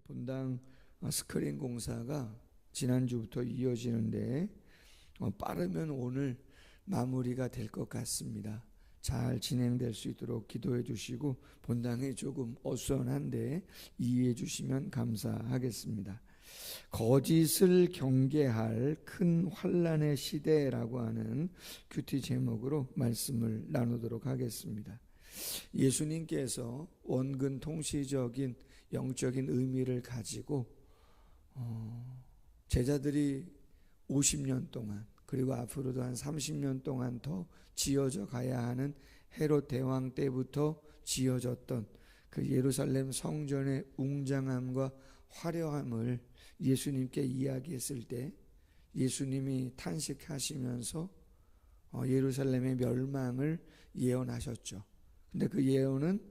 본당 스크린 공사가 지난주부터 이어지는데 빠르면 오늘 마무리가 될 것 같습니다. 잘 진행될 수 있도록 기도해 주시고 본당이 조금 어수선한데 이해해 주시면 감사하겠습니다. 거짓을 경계할 큰 환난의 시대라고 하는 큐티 제목으로 말씀을 나누도록 하겠습니다. 예수님께서 원근 통시적인 영적인 의미를 가지고 제자들이 50년 동안 그리고 앞으로도 한 30년 동안 더 지어져 가야 하는 헤롯 대왕 때부터 지어졌던 그 예루살렘 성전의 웅장함과 화려함을 예수님께 이야기했을 때 예수님이 탄식하시면서 예루살렘의 멸망을 예언하셨죠. 근데 그 예언은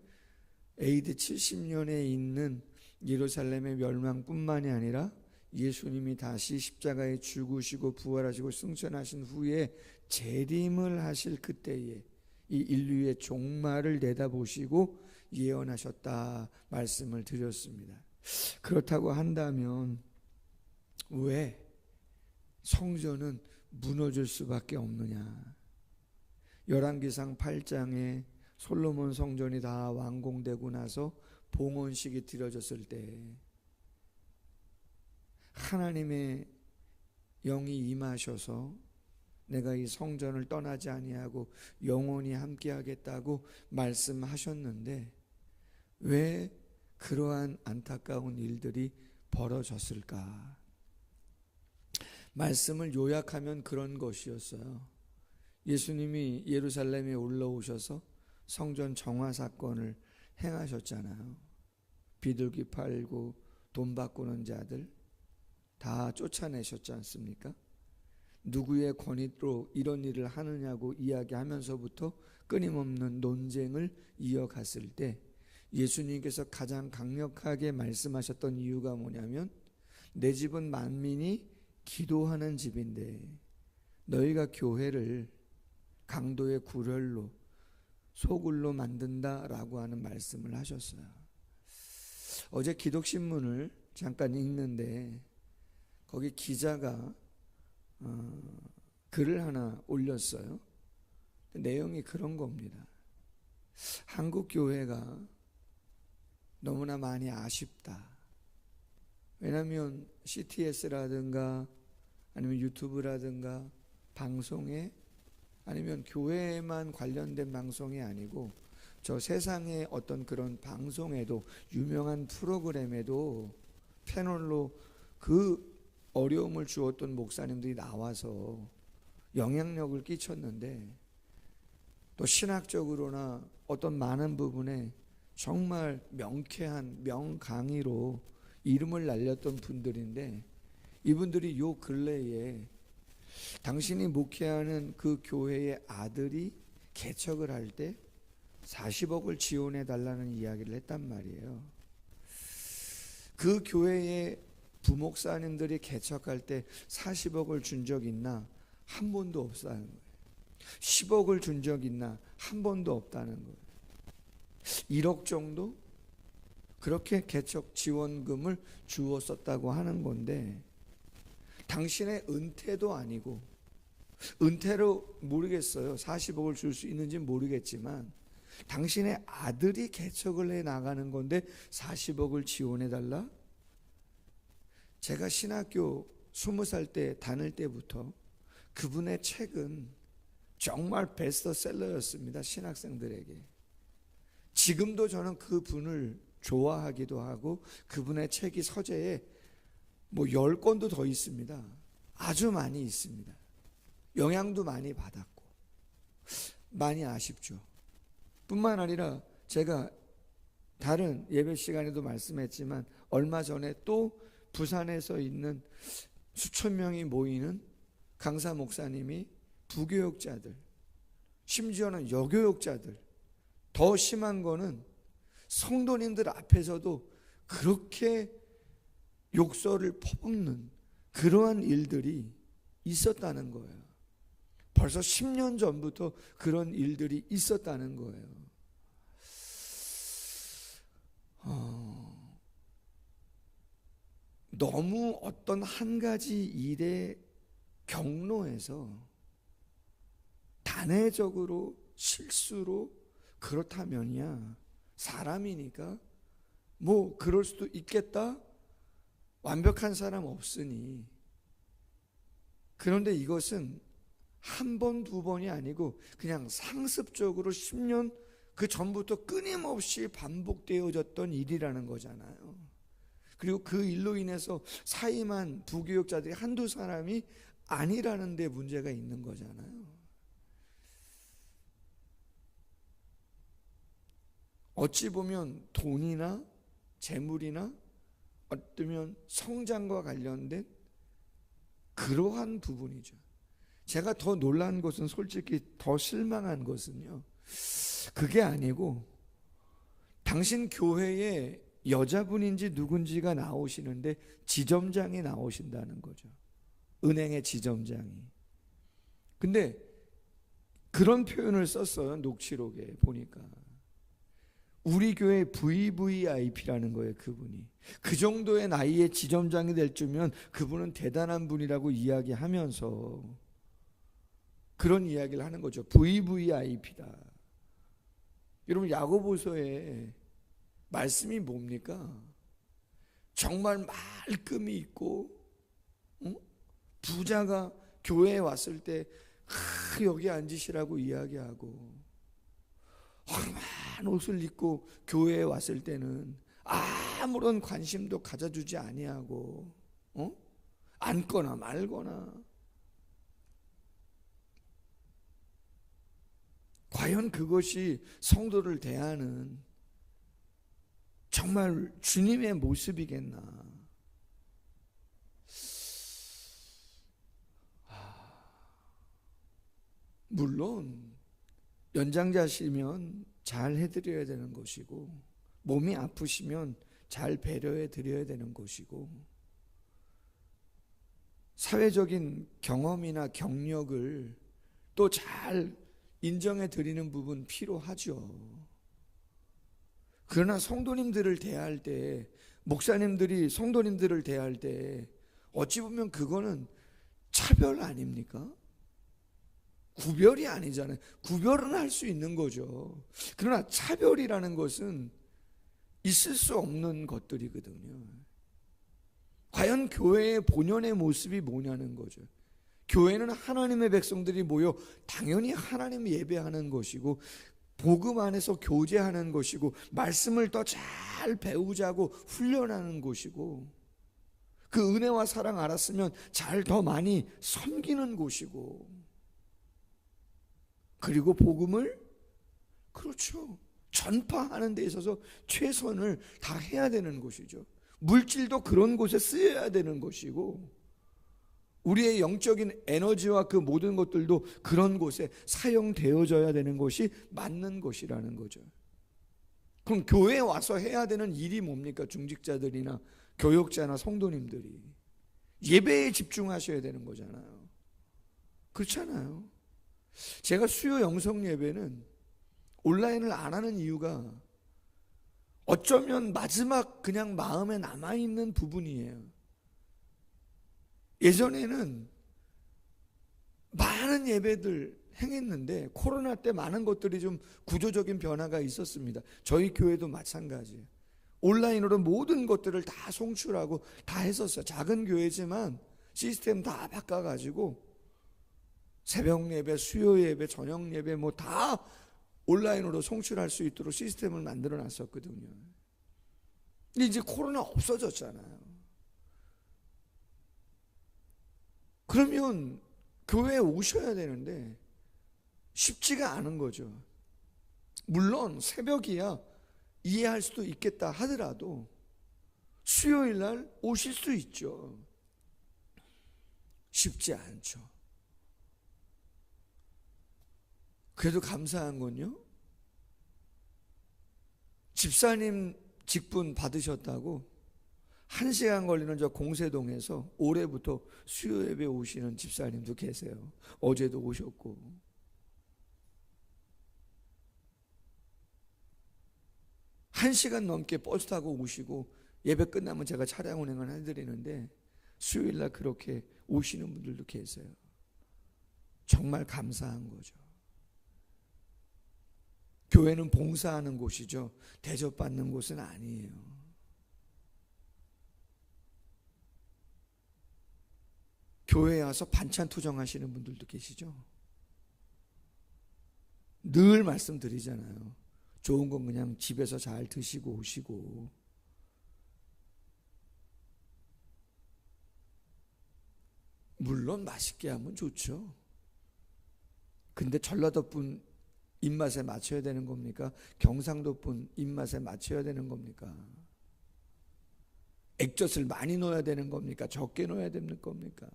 AD 70년에 있는 예루살렘의 멸망뿐만이 아니라 예수님이 다시 십자가에 죽으시고 부활하시고 승천하신 후에 재림을 하실 그때에 이 인류의 종말을 내다보시고 예언하셨다 말씀을 드렸습니다. 그렇다고 한다면 왜 성전은 무너질 수밖에 없느냐? 열왕기상 8장에 솔로몬 성전이 다 완공되고 나서 봉헌식이 드려졌을 때 하나님의 영이 임하셔서 내가 이 성전을 떠나지 아니하고 영원히 함께하겠다고 말씀하셨는데 왜 그러한 안타까운 일들이 벌어졌을까? 말씀을 요약하면 그런 것이었어요. 예수님이 예루살렘에 올라오셔서 성전 정화 사건을 행하셨잖아요. 비둘기 팔고 돈 바꾸는 자들 다 쫓아내셨지 않습니까? 누구의 권위로 이런 일을 하느냐고 이야기하면서부터 끊임없는 논쟁을 이어갔을 때 예수님께서 가장 강력하게 말씀하셨던 이유가 뭐냐면 내 집은 만민이 기도하는 집인데 너희가 교회를 강도의 굴혈로 소굴로 만든다라고 하는 말씀을 하셨어요. 어제 기독신문을 잠깐 읽는데 거기 기자가 글을 하나 올렸어요. 내용이 그런 겁니다. 한국 교회가 너무나 많이 아쉽다. 왜냐하면 CTS라든가 아니면 유튜브라든가 방송에 아니면 교회에만 관련된 방송이 아니고 저 세상의 어떤 그런 방송에도 유명한 프로그램에도 패널로 그 어려움을 주었던 목사님들이 나와서 영향력을 끼쳤는데 또 신학적으로나 어떤 많은 부분에 정말 명쾌한 명강의로 이름을 날렸던 분들인데 이분들이 요 근래에 당신이 목회하는 그 교회의 아들이 개척을 할 때 40억을 지원해 달라는 이야기를 했단 말이에요. 그 교회의 부목사님들이 개척할 때 40억을 준 적 있나? 한 번도 없다는 거예요. 10억을 준 적 있나? 한 번도 없다는 거예요. 1억 정도? 그렇게 개척 지원금을 주었었다고 하는 건데 당신의 은퇴도 아니고 은퇴로 모르겠어요. 40억을 줄 수 있는지는 모르겠지만 당신의 아들이 개척을 해 나가는 건데 40억을 지원해 달라? 제가 신학교 20살 때 다닐 때부터 그분의 책은 정말 베스트셀러였습니다. 신학생들에게. 지금도 저는 그분을 좋아하기도 하고 그분의 책이 서재에 10권도 더 있습니다. 아주 많이 있습니다. 영향도 많이 받았고 많이 아쉽죠. 뿐만 아니라 제가 다른 예배 시간에도 말씀했지만 얼마 전에 또 부산에서 있는 수천 명이 모이는 강사 목사님이 부교육자들 심지어는 여교육자들 더 심한 거는 성도님들 앞에서도 그렇게 욕설을 퍼붓는 그러한 일들이 있었다는 거예요. 벌써 10년 전부터 그런 일들이 있었다는 거예요. 너무 어떤 한 가지 일에 경로에서 단회적으로 실수로 그렇다면이야 사람이니까 뭐 그럴 수도 있겠다. 완벽한 사람 없으니. 그런데 이것은 한 번, 두 번이 아니고 그냥 상습적으로 10년 그 전부터 끊임없이 반복되어졌던 일이라는 거잖아요. 그리고 그 일로 인해서 사임한 부교육자들이 한두 사람이 아니라는 데 문제가 있는 거잖아요. 어찌 보면 돈이나 재물이나 어쩌면 성장과 관련된 그러한 부분이죠. 제가 더 놀란 것은 솔직히 더 실망한 것은요, 그게 아니고 당신 교회에 여자분인지 누군지가 나오시는데 지점장이 나오신다는 거죠. 은행의 지점장이. 근데 그런 표현을 썼어요. 녹취록에 보니까. 우리 교회 VVIP라는 거예요. 그분이. 그 정도의 나이에 지점장이 될 줄면 그분은 대단한 분이라고 이야기하면서 그런 이야기를 하는 거죠. VVIP다. 여러분, 야고보서에 말씀이 뭡니까? 정말 말끔히 있고 부자가 교회에 왔을 때 여기 앉으시라고 이야기하고, 험한 옷을 입고 교회에 왔을 때는 아무런 관심도 가져주지 아니하고 앉거나 말거나. 과연 그것이 성도를 대하는 정말 주님의 모습이겠나? 물론 연장자시면 잘 해드려야 되는 것이고, 몸이 아프시면 잘 배려해 드려야 되는 것이고, 사회적인 경험이나 경력을 또 잘 인정해 드리는 부분 필요하죠. 그러나 성도님들을 대할 때, 목사님들이 성도님들을 대할 때 어찌 보면 그거는 차별 아닙니까? 구별이 아니잖아요. 구별은 할 수 있는 거죠. 그러나 차별이라는 것은 있을 수 없는 것들이거든요. 과연 교회의 본연의 모습이 뭐냐는 거죠. 교회는 하나님의 백성들이 모여 당연히 하나님 예배하는 것이고, 복음 안에서 교제하는 것이고, 말씀을 더 잘 배우자고 훈련하는 곳이고, 그 은혜와 사랑 알았으면 잘 더 많이 섬기는 곳이고, 그리고 복음을 그렇죠, 전파하는 데 있어서 최선을 다해야 되는 곳이죠. 물질도 그런 곳에 쓰여야 되는 것이고, 우리의 영적인 에너지와 그 모든 것들도 그런 곳에 사용되어져야 되는 것이 맞는 것이라는 거죠. 그럼 교회에 와서 해야 되는 일이 뭡니까? 중직자들이나 교역자나 성도님들이 예배에 집중하셔야 되는 거잖아요. 그렇잖아요. 제가 수요 영성 예배는 온라인을 안 하는 이유가 어쩌면 마지막 그냥 마음에 남아있는 부분이에요. 예전에는 많은 예배들 행했는데 코로나 때 많은 것들이 좀 구조적인 변화가 있었습니다. 저희 교회도 마찬가지예요. 온라인으로 모든 것들을 다 송출하고 다 했었어요. 작은 교회지만 시스템 다 바꿔가지고 새벽 예배, 수요 예배, 저녁 예배 뭐 다 온라인으로 송출할 수 있도록 시스템을 만들어 놨었거든요. 근데 이제 코로나 없어졌잖아요. 그러면 교회에 오셔야 되는데 쉽지가 않은 거죠. 물론 새벽이야 이해할 수도 있겠다 하더라도 수요일 날 오실 수 있죠. 쉽지 않죠. 그래도 감사한 건요, 집사님 직분 받으셨다고 1시간 걸리는 저 공세동에서 올해부터 수요 예배 오시는 집사님도 계세요. 어제도 오셨고. 한 시간 넘게 버스 타고 오시고 예배 끝나면 제가 차량 운행을 해드리는데 수요일날 그렇게 오시는 분들도 계세요. 정말 감사한 거죠. 교회는 봉사하는 곳이죠. 대접받는 곳은 아니에요. 교회에 와서 반찬 투정하시는 분들도 계시죠. 늘 말씀드리잖아요. 좋은 건 그냥 집에서 잘 드시고 오시고, 물론 맛있게 하면 좋죠. 근데 전라도 분 입맛에 맞춰야 되는 겁니까? 경상도 분 입맛에 맞춰야 되는 겁니까? 액젓을 많이 넣어야 되는 겁니까? 적게 넣어야 되는 겁니까?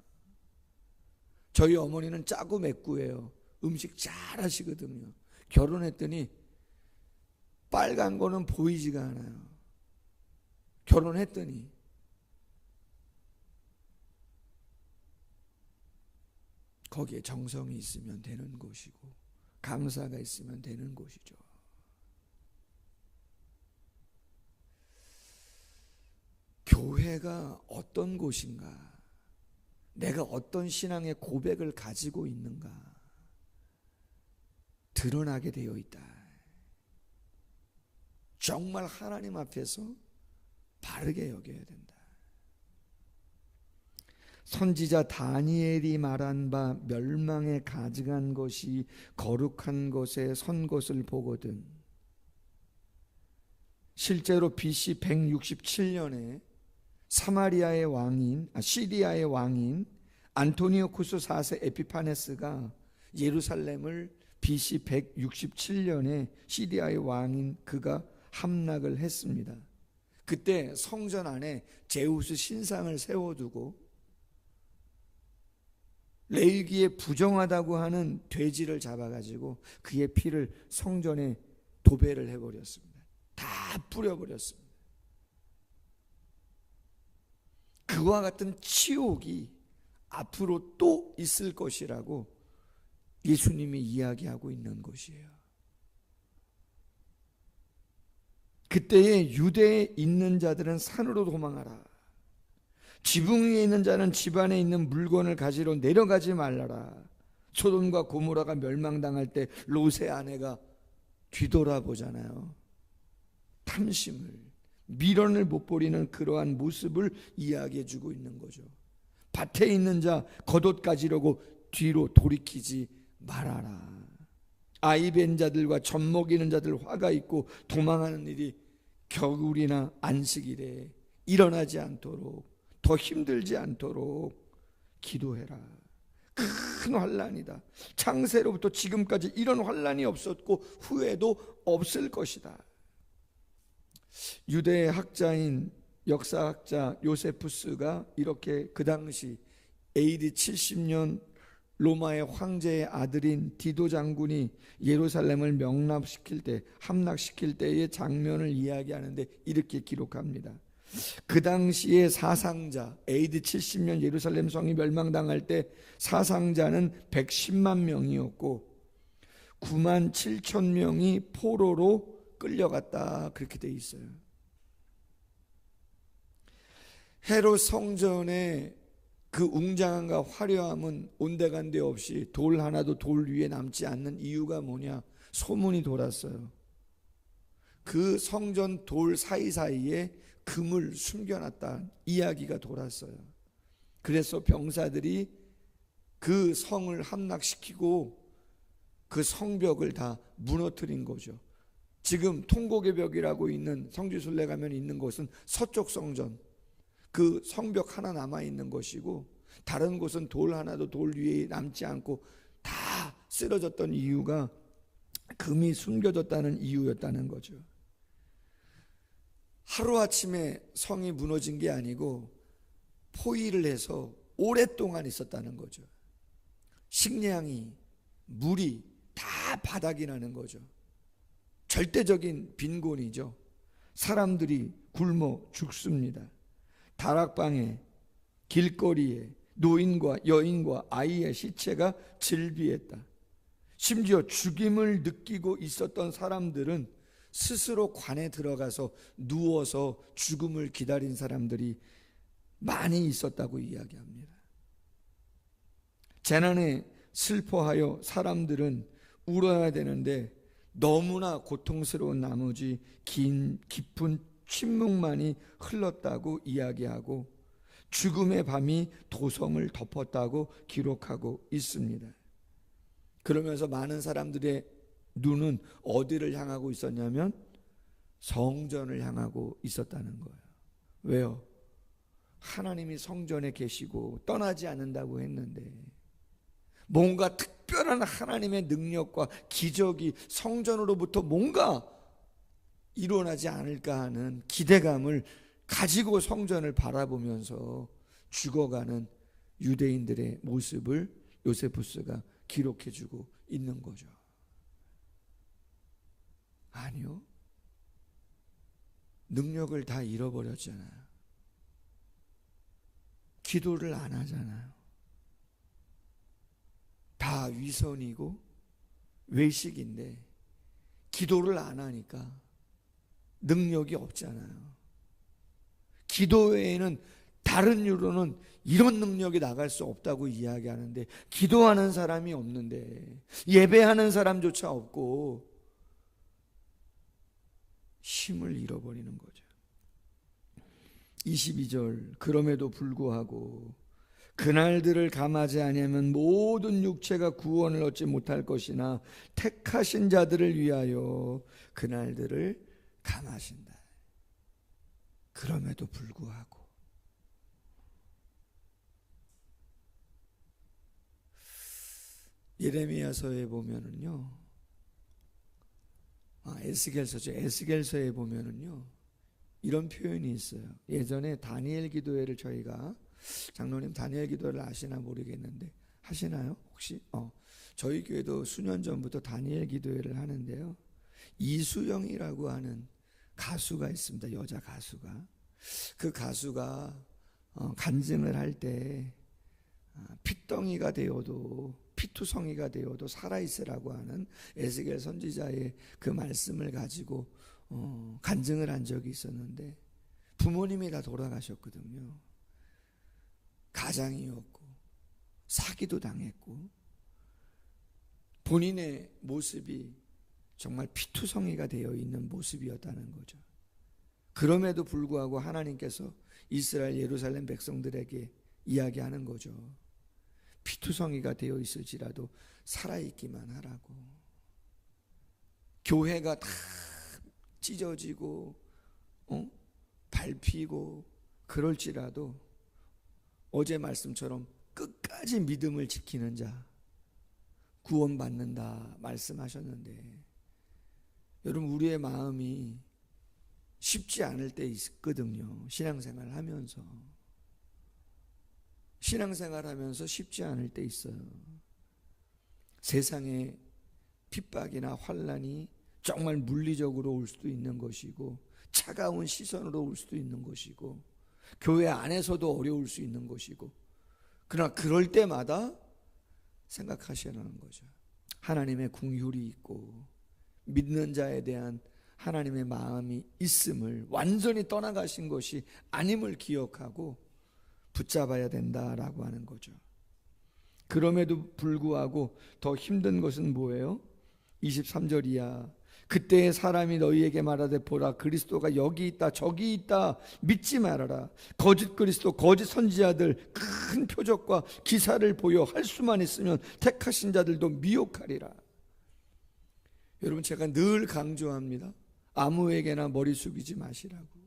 저희 어머니는 짜고 맵고예요. 음식 잘 하시거든요. 결혼했더니 빨간 거는 보이지가 않아요. 결혼했더니 거기에 정성이 있으면 되는 곳이고 감사가 있으면 되는 곳이죠. 교회가 어떤 곳인가? 내가 어떤 신앙의 고백을 가지고 있는가? 드러나게 되어 있다. 정말 하나님 앞에서 바르게 여겨야 된다. 선지자 다니엘이 말한 바 멸망에 가증한 것이 거룩한 것에 선 것을 보거든. 실제로 BC 167년에 사마리아의 왕인 시리아의 왕인 안토니오쿠스 4세 에피파네스가 예루살렘을 BC 167년에 시리아의 왕인 그가 함락을 했습니다. 그때 성전 안에 제우스 신상을 세워두고 레위기에 부정하다고 하는 돼지를 잡아가지고 그의 피를 성전에 도배를 해버렸습니다. 다 뿌려버렸습니다. 그와 같은 치욕이 앞으로 또 있을 것이라고 예수님이 이야기하고 있는 것이에요. 그때에 유대에 있는 자들은 산으로 도망하라. 지붕 위에 있는 자는 집 안에 있는 물건을 가지러 내려가지 말라라. 소돔과 고모라가 멸망당할 때 롯의 아내가 뒤돌아보잖아요. 탐심을, 미련을 못 버리는 그러한 모습을 이야기해 주고 있는 거죠. 밭에 있는 자 겉옷 가지려고 뒤로 돌이키지 말아라. 아이 뵌 자들과 젖 먹이는 자들 화가 있고 도망하는 일이 겨울이나 안식일에 일어나지 않도록, 더 힘들지 않도록 기도해라. 큰 환난이다. 창세로부터 지금까지 이런 환난이 없었고 후에도 없을 것이다. 유대의 학자인 역사학자 요세푸스가 이렇게 그 당시 AD 70년 로마의 황제의 아들인 디도 장군이 예루살렘을 함락시킬 때의 장면을 이야기하는데 이렇게 기록합니다. 그 당시의 사상자, AD 70년 예루살렘 성이 멸망당할 때 사상자는 110만 명이었고 9만 7천 명이 포로로 끌려갔다, 그렇게 돼 있어요. 헤롯 성전의 그 웅장함과 화려함은 온데간데 없이 돌 하나도 돌 위에 남지 않는 이유가 뭐냐? 소문이 돌았어요. 그 성전 돌 사이사이에 금을 숨겨놨다 이야기가 돌았어요. 그래서 병사들이 그 성을 함락시키고 그 성벽을 다 무너뜨린 거죠. 지금 통곡의 벽이라고 있는 성지순례 가면 있는 곳은 서쪽 성전, 그 성벽 하나 남아있는 것이고 다른 곳은 돌 하나도 돌 위에 남지 않고 다 쓰러졌던 이유가 금이 숨겨졌다는 이유였다는 거죠. 하루아침에 성이 무너진 게 아니고 포위를 해서 오랫동안 있었다는 거죠. 식량이, 물이 다 바닥이 나는 거죠. 절대적인 빈곤이죠. 사람들이 굶어 죽습니다. 다락방에, 길거리에 노인과 여인과 아이의 시체가 질비했다. 심지어 죽임을 느끼고 있었던 사람들은 스스로 관에 들어가서 누워서 죽음을 기다린 사람들이 많이 있었다고 이야기합니다. 재난에 슬퍼하여 사람들은 울어야 되는데 너무나 고통스러운 나머지 깊은 침묵만이 흘렀다고 이야기하고 죽음의 밤이 도성을 덮었다고 기록하고 있습니다. 그러면서 많은 사람들의 눈은 어디를 향하고 있었냐면 성전을 향하고 있었다는 거예요. 왜요? 하나님이 성전에 계시고 떠나지 않는다고 했는데 뭔가 특별한 하나님의 능력과 기적이 성전으로부터 뭔가 일어나지 않을까 하는 기대감을 가지고 성전을 바라보면서 죽어가는 유대인들의 모습을 요세푸스가 기록해주고 있는 거죠. 아니요. 능력을 다 잃어버렸잖아요. 기도를 안 하잖아요. 다 위선이고 외식인데 기도를 안 하니까 능력이 없잖아요. 기도 외에는 다른 이유로는 이런 능력이 나갈 수 없다고 이야기하는데 기도하는 사람이 없는데 예배하는 사람조차 없고 힘을 잃어버리는 거죠. 22절 그럼에도 불구하고 그날들을 감하지 아니하면 모든 육체가 구원을 얻지 못할 것이나 택하신 자들을 위하여 그날들을 감하신다. 그럼에도 불구하고 예레미야서에 보면은요, 에스겔서죠. 에스겔서에 보면은요 이런 표현이 있어요. 예전에 다니엘 기도회를 저희가 장로님 다니엘 기도를 아시나 모르겠는데 하시나요? 혹시? 저희 교회도 수년 전부터 다니엘 기도회를 하는데요. 이수영이라고 하는 가수가 있습니다. 여자 가수가. 그 가수가 간증을 할 때 핏덩이가 되어도 피투성이가 되어도 살아있으라고 하는 에스겔 선지자의 그 말씀을 가지고 간증을 한 적이 있었는데 부모님이 다 돌아가셨거든요. 가장이었고 사기도 당했고 본인의 모습이 정말 피투성이가 되어 있는 모습이었다는 거죠. 그럼에도 불구하고 하나님께서 이스라엘 예루살렘 백성들에게 이야기하는 거죠. 피투성이가 되어 있을지라도 살아있기만 하라고. 교회가 다 찢어지고 밟히고 그럴지라도 어제 말씀처럼 끝까지 믿음을 지키는 자 구원받는다 말씀하셨는데 여러분 우리의 마음이 쉽지 않을 때 있거든요. 신앙생활 하면서 쉽지 않을 때 있어요. 세상에 핍박이나 환난이 정말 물리적으로 올 수도 있는 것이고 차가운 시선으로 올 수도 있는 것이고 교회 안에서도 어려울 수 있는 것이고 그러나 그럴 때마다 생각하시라는 거죠. 하나님의 긍휼이 있고 믿는 자에 대한 하나님의 마음이 있음을 완전히 떠나가신 것이 아님을 기억하고 붙잡아야 된다라고 하는 거죠. 그럼에도 불구하고 더 힘든 것은 뭐예요? 23절 이하 그때의 사람이 너희에게 말하되 보라 그리스도가 여기 있다 저기 있다 믿지 말아라. 거짓 그리스도 거짓 선지자들 큰 표적과 기사를 보여 할 수만 있으면 택하신 자들도 미혹하리라. 여러분 제가 늘 강조합니다. 아무에게나 머리 숙이지 마시라고.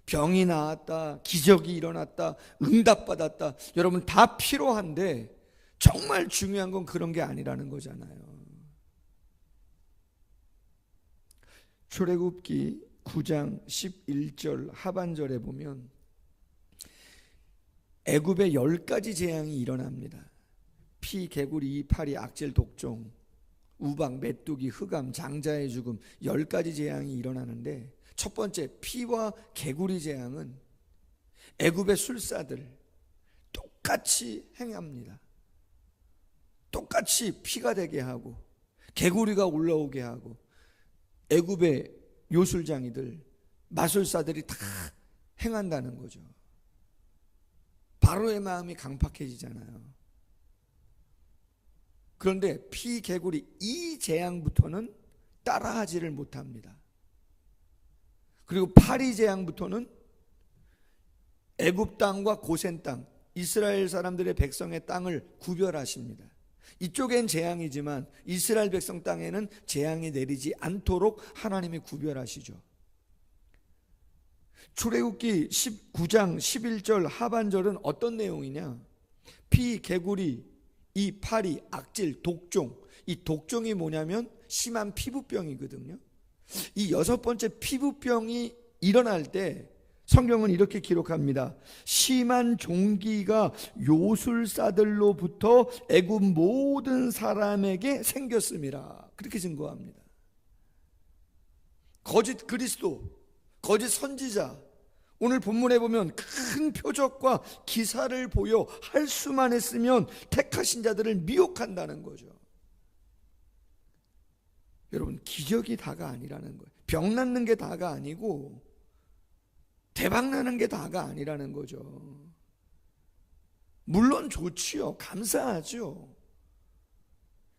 병이 나았다 기적이 일어났다 응답받았다 여러분 다 필요한데 정말 중요한 건 그런 게 아니라는 거잖아요. 출애굽기 9장 11절 하반절에 보면 애굽에 10가지 재앙이 일어납니다. 피, 개구리, 이파리, 악질, 독종, 우박, 메뚜기, 흑암, 장자의 죽음 10가지 재앙이 일어나는데 첫 번째 피와 개구리 재앙은 애굽의 술사들 똑같이 행합니다. 똑같이 피가 되게 하고 개구리가 올라오게 하고 애굽의 요술장이들, 마술사들이 다 행한다는 거죠. 바로의 마음이 강팍해지잖아요. 그런데 피개구리 이 재앙부터는 따라하지를 못합니다. 그리고 파리 재앙부터는 애굽 땅과 고센 땅, 이스라엘 사람들의 백성의 땅을 구별하십니다. 이쪽엔 재앙이지만 이스라엘 백성 땅에는 재앙이 내리지 않도록 하나님이 구별하시죠. 출애굽기 19장 11절 하반절은 어떤 내용이냐? 피, 개구리, 이 파리, 악질, 독종. 이 독종이 뭐냐면 심한 피부병이거든요. 이 6번째 피부병이 일어날 때 성경은 이렇게 기록합니다. 심한 종기가 요술사들로부터 애굽 모든 사람에게 생겼음이라. 그렇게 증거합니다. 거짓 그리스도, 거짓 선지자, 오늘 본문에 보면 큰 표적과 기사를 보여 할 수만 했으면 택하신 자들을 미혹한다는 거죠. 여러분, 기적이 다가 아니라는 거예요. 병 낫는 게 다가 아니고 대박 나는 게 다가 아니라는 거죠. 물론 좋지요. 감사하죠.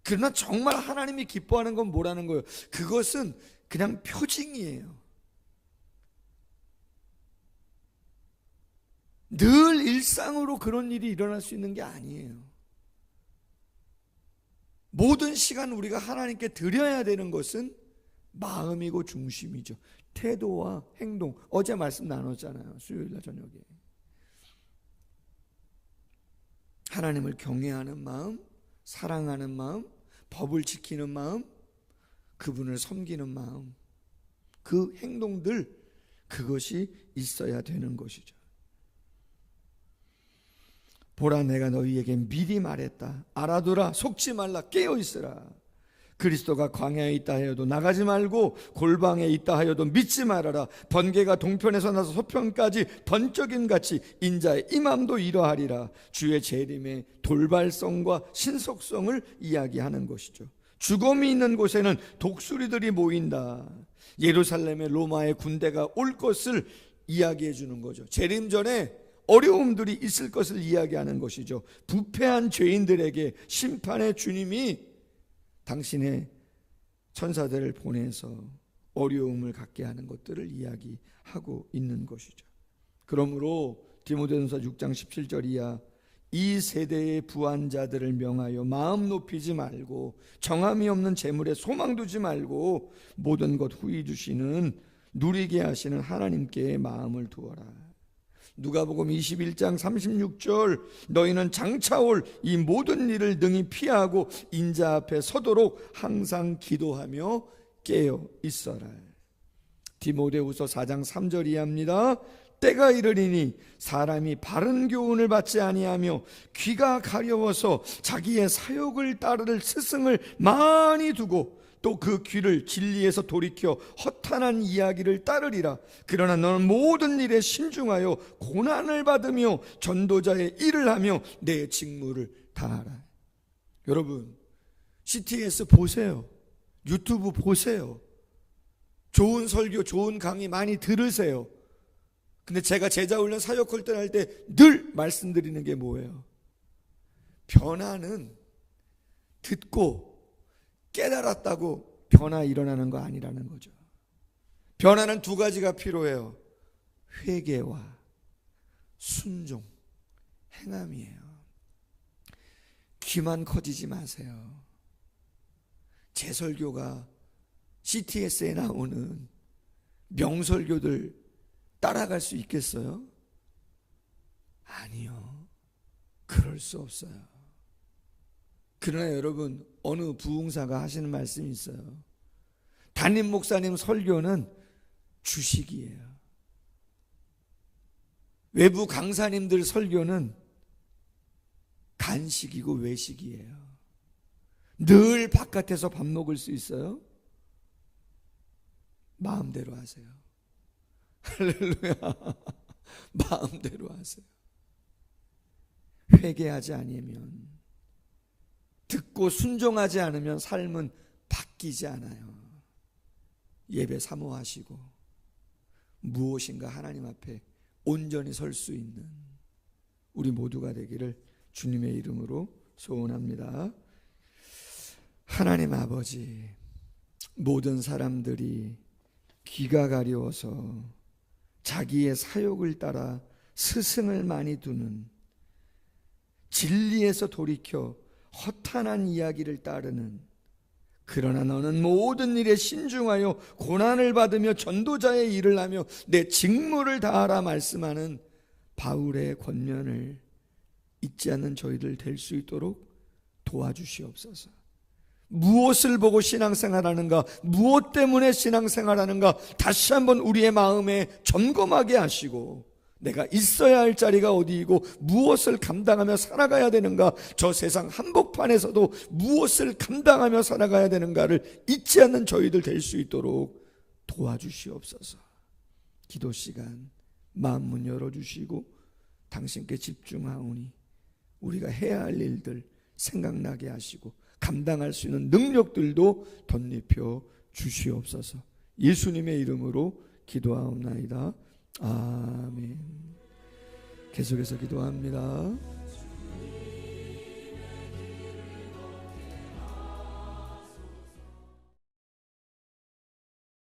그러나 정말 하나님이 기뻐하는 건 뭐라는 거예요? 그것은 그냥 표징이에요. 늘 일상으로 그런 일이 일어날 수 있는 게 아니에요. 모든 시간 우리가 하나님께 드려야 되는 것은 마음이고 중심이죠. 태도와 행동. 어제 말씀 나눴잖아요. 수요일날 저녁에. 하나님을 경외하는 마음, 사랑하는 마음, 법을 지키는 마음, 그분을 섬기는 마음, 그 행동들, 그것이 있어야 되는 것이죠. 보라, 내가 너희에게 미리 말했다. 알아두라. 속지 말라. 깨어있으라. 그리스도가 광야에 있다 하여도 나가지 말고 골방에 있다 하여도 믿지 말아라. 번개가 동편에서 나서 서편까지 번쩍임 같이 인자의 임함도 이러하리라. 주의 재림의 돌발성과 신속성을 이야기하는 것이죠. 죽음이 있는 곳에는 독수리들이 모인다. 예루살렘에 로마의 군대가 올 것을 이야기해 주는 거죠. 재림 전에 어려움들이 있을 것을 이야기하는 것이죠. 부패한 죄인들에게 심판의 주님이 당신의 천사들을 보내서 어려움을 갖게 하는 것들을 이야기하고 있는 것이죠. 그러므로 디모데전서 6장 17절 이하 이 세대의 부한자들을 명하여 마음 높이지 말고 정함이 없는 재물에 소망 두지 말고 모든 것 후히 주시는 누리게 하시는 하나님께 마음을 두어라. 누가복음 21장 36절 너희는 장차 올 이 모든 일을 능히 피하고 인자 앞에 서도록 항상 기도하며 깨어 있어라. 디모데후서 4장 3절 이하입니다. 때가 이르리니 사람이 바른 교훈을 받지 아니하며 귀가 가려워서 자기의 사욕을 따를 스승을 많이 두고 또 그 귀를 진리에서 돌이켜 허탄한 이야기를 따르리라. 그러나 너는 모든 일에 신중하여 고난을 받으며 전도자의 일을 하며 내 직무를 다하라. 여러분, CTS 보세요. 유튜브 보세요. 좋은 설교, 좋은 강의 많이 들으세요. 근데 제가 제자훈련 사역활동 할 때 늘 말씀드리는 게 뭐예요? 변화는 듣고 깨달았다고 변화 일어나는 거 아니라는 거죠. 변화는 두 가지가 필요해요. 회개와 순종, 행함이에요. 귀만 커지지 마세요. 제 설교가 CTS에 나오는 명설교들 따라갈 수 있겠어요? 아니요. 그럴 수 없어요. 그러나 여러분, 어느 부흥사가 하시는 말씀이 있어요. 담임 목사님 설교는 주식이에요. 외부 강사님들 설교는 간식이고 외식이에요. 늘 바깥에서 밥 먹을 수 있어요? 마음대로 하세요. 할렐루야. 마음대로 하세요. 회개하지 아니면, 듣고 순종하지 않으면 삶은 바뀌지 않아요. 예배 사모하시고 무엇인가 하나님 앞에 온전히 설 수 있는 우리 모두가 되기를 주님의 이름으로 소원합니다. 하나님 아버지, 모든 사람들이 귀가 가려워서 자기의 사욕을 따라 스승을 많이 두는, 진리에서 돌이켜 허탄한 이야기를 따르는, 그러나 너는 모든 일에 신중하여 고난을 받으며 전도자의 일을 하며 내 직무를 다하라 말씀하는 바울의 권면을 잊지 않는 저희들 될 수 있도록 도와주시옵소서. 무엇을 보고 신앙생활하는가, 무엇 때문에 신앙생활하는가 다시 한번 우리의 마음에 점검하게 하시고, 내가 있어야 할 자리가 어디이고 무엇을 감당하며 살아가야 되는가, 저 세상 한복판에서도 무엇을 감당하며 살아가야 되는가를 잊지 않는 저희들 될 수 있도록 도와주시옵소서. 기도 시간 마음 문 열어주시고 당신께 집중하오니 우리가 해야 할 일들 생각나게 하시고 감당할 수 있는 능력들도 덧입혀 주시옵소서. 예수님의 이름으로 기도하옵나이다. 아멘. 계속해서 기도합니다.